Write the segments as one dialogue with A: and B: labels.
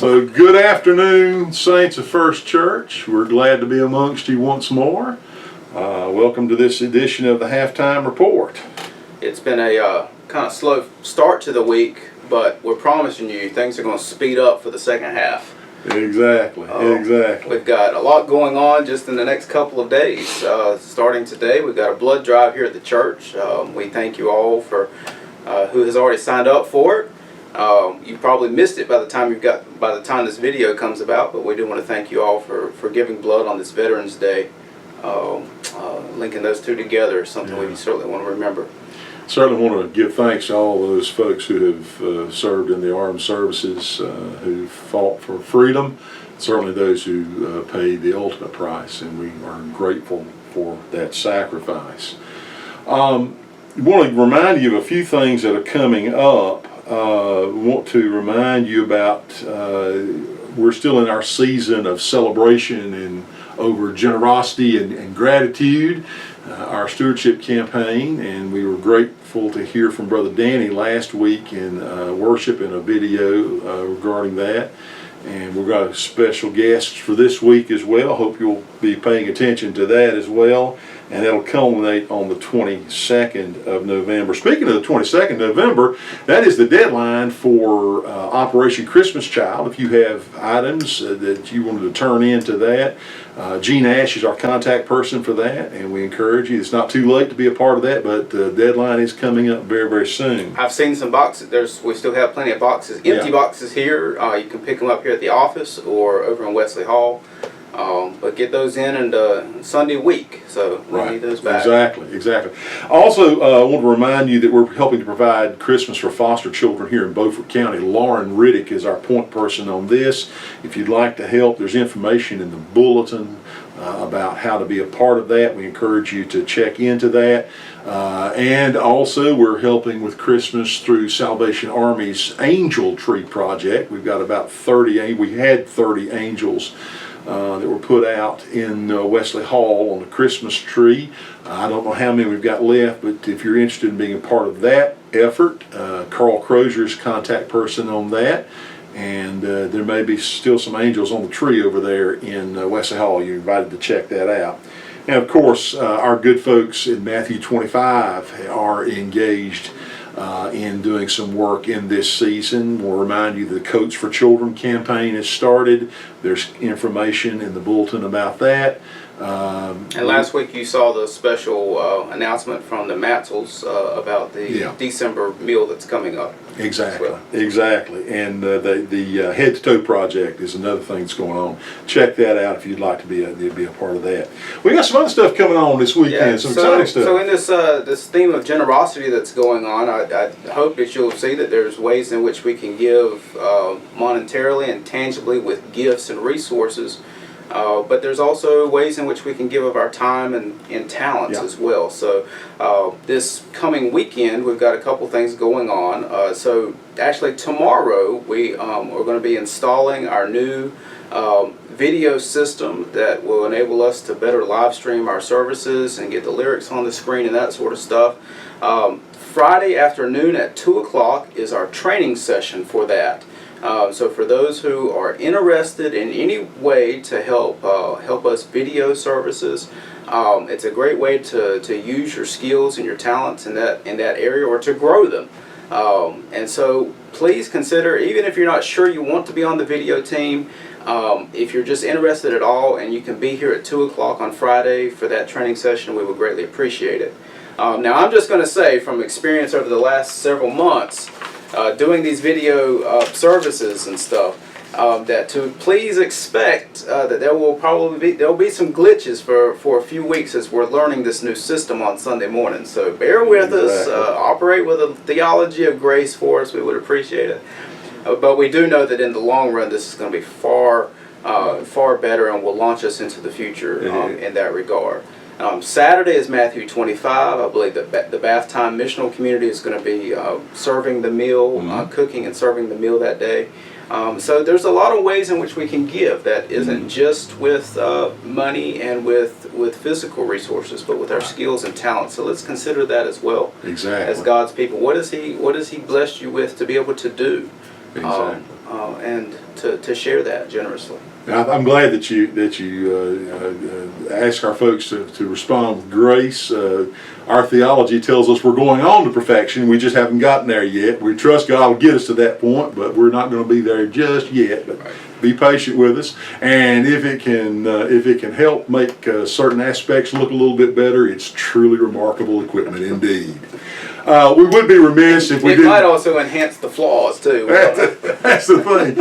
A: So good afternoon, Saints of First Church. We're glad to be amongst you once more. Welcome to this edition of the Halftime Report.
B: It's been a kind of slow start to the week, but we're promising you things are going to speed up for the second half.
A: Exactly.
B: We've got a lot going on just in the next couple of days. Starting today, we've got a blood drive here at the church. We thank you all for who has already signed up for it. You probably missed it by the time this video comes about, but we do want to thank you all for giving blood on this Veterans Day. Linking those two together is something we certainly want to remember.
A: Certainly want to give thanks to all those folks who have served in the armed services, who fought for freedom, certainly those who paid the ultimate price, and we are grateful for that sacrifice. We want to remind you of a few things that are coming up. We want to remind you about we're still in our season of celebration and over generosity and gratitude, our stewardship campaign, and we were grateful to hear from Brother Danny last week in worship in a video regarding that. And we've got special guests for this week as well. Hope you'll be paying attention to that as well. And that'll culminate on the 22nd of November. Speaking of the 22nd of November, that is the deadline for Operation Christmas Child. If you have items that you wanted to turn into that, Gene Ash is our contact person for that, and we encourage you. It's not too late to be a part of that, but the deadline is coming up very, very soon.
B: I've seen some boxes. We still have plenty of boxes, empty boxes here. You can pick them up here at the office or over in Wesley Hall. But get those in Sunday week, so we need those back.
A: Exactly. Also, I want to remind you that we're helping to provide Christmas for foster children here in Beaufort County. Lauren Riddick is our point person on this. If you'd like to help, there's information in the bulletin about how to be a part of that. We encourage you to check into that. And also, we're helping with Christmas through Salvation Army's Angel Tree Project. We've got about 30, we had 30 angels that were put out in Wesley Hall on the Christmas tree. I don't know how many we've got left, but if you're interested in being a part of that effort, Carl Crozier is contact person on that. And there may be still some angels on the tree over there in Wesley Hall. You're invited to check that out. And of course, our good folks in Matthew 25 are engaged in doing some work in this season. We'll remind you the Coats for Children campaign has started. There's information in the bulletin about that.
B: And last week you saw the special announcement from the Matzels about the December meal that's coming up.
A: Exactly. And the Head to Toe project is another thing that's going on. Check that out if you'd like to be a part of that. We got some other stuff coming on this weekend. Some exciting stuff.
B: So in this theme of generosity that's going on, I hope that you'll see that there's ways in which we can give monetarily and tangibly with gifts and resources. But there's also ways in which we can give of our time and talents as well. So this coming weekend, we've got a couple things going on. So actually tomorrow, we're going to be installing our new video system that will enable us to better live stream our services and get the lyrics on the screen and that sort of stuff. Friday afternoon at 2 o'clock is our training session for that. So for those who are interested in any way to help us video services, it's a great way to use your skills and your talents in that area, or to grow them. And so please consider, even if you're not sure you want to be on the video team, if you're just interested at all and you can be here at 2 o'clock on Friday for that training session, we would greatly appreciate it. Now I'm just going to say from experience over the last several months, doing these video services and stuff, that to please expect that there will be some glitches for a few weeks as we're learning this new system on Sunday morning. So bear with us, operate with a theology of grace for us. We would appreciate it. But we do know that in the long run, this is going to be far better and will launch us into the future in that regard. Saturday is Matthew 25. I believe that the Bath Time Missional Community is going to be serving the meal, cooking and serving the meal that day. So there's a lot of ways in which we can give that isn't just with money and with physical resources, but with our skills and talents. So let's consider that as well.
A: Exactly.
B: As God's people, what has He blessed you with to be able to do?
A: Exactly.
B: And to share that generously.
A: I'm glad that you ask our folks to respond with grace. Our theology tells us we're going on to perfection. We just haven't gotten there yet. We trust God will get us to that point, but we're not going to be there just yet. But be patient with us, and if it can help make certain aspects look a little bit better, it's truly remarkable equipment indeed. We would be remiss if we
B: It
A: didn't.
B: might also enhance the flaws too.
A: That's the thing.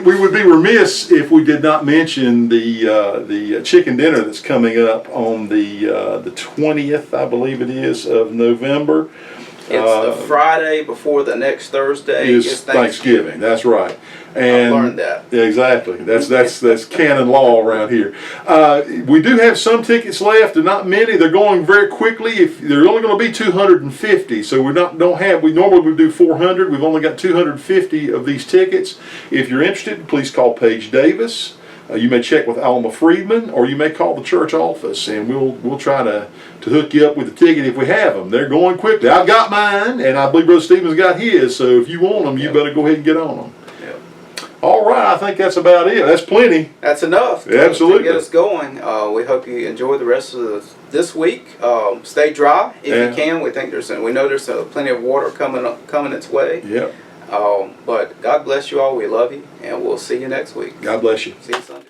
A: We would be remiss if we did not mention the chicken dinner that's coming up on the 20th, I believe it is, of November.
B: It's the Friday before the next Thursday
A: Is Thanksgiving. That's right. And
B: I learned that.
A: Exactly. That's canon law around here. We do have some tickets left, and not many. They're going very quickly. If they're only going to be 250, so we normally would do 400. We've only got 250 of these tickets. If you're interested, please call Paige Davis. You may check with Alma Friedman, or you may call the church office, and we'll try to hook you up with a ticket if we have them. They're going quickly. I've got mine, and I believe Brother Stephen's got his. So if you want them, you better go ahead and get on them. All right, I think that's about it. That's plenty.
B: That's enough
A: Absolutely.
B: to get us going. We hope you enjoy the rest of this week. Stay dry if you can. We know there's plenty of water coming its way.
A: Yep.
B: But God bless you all. We love you, and we'll see you next week.
A: God bless you.
B: See you Sunday.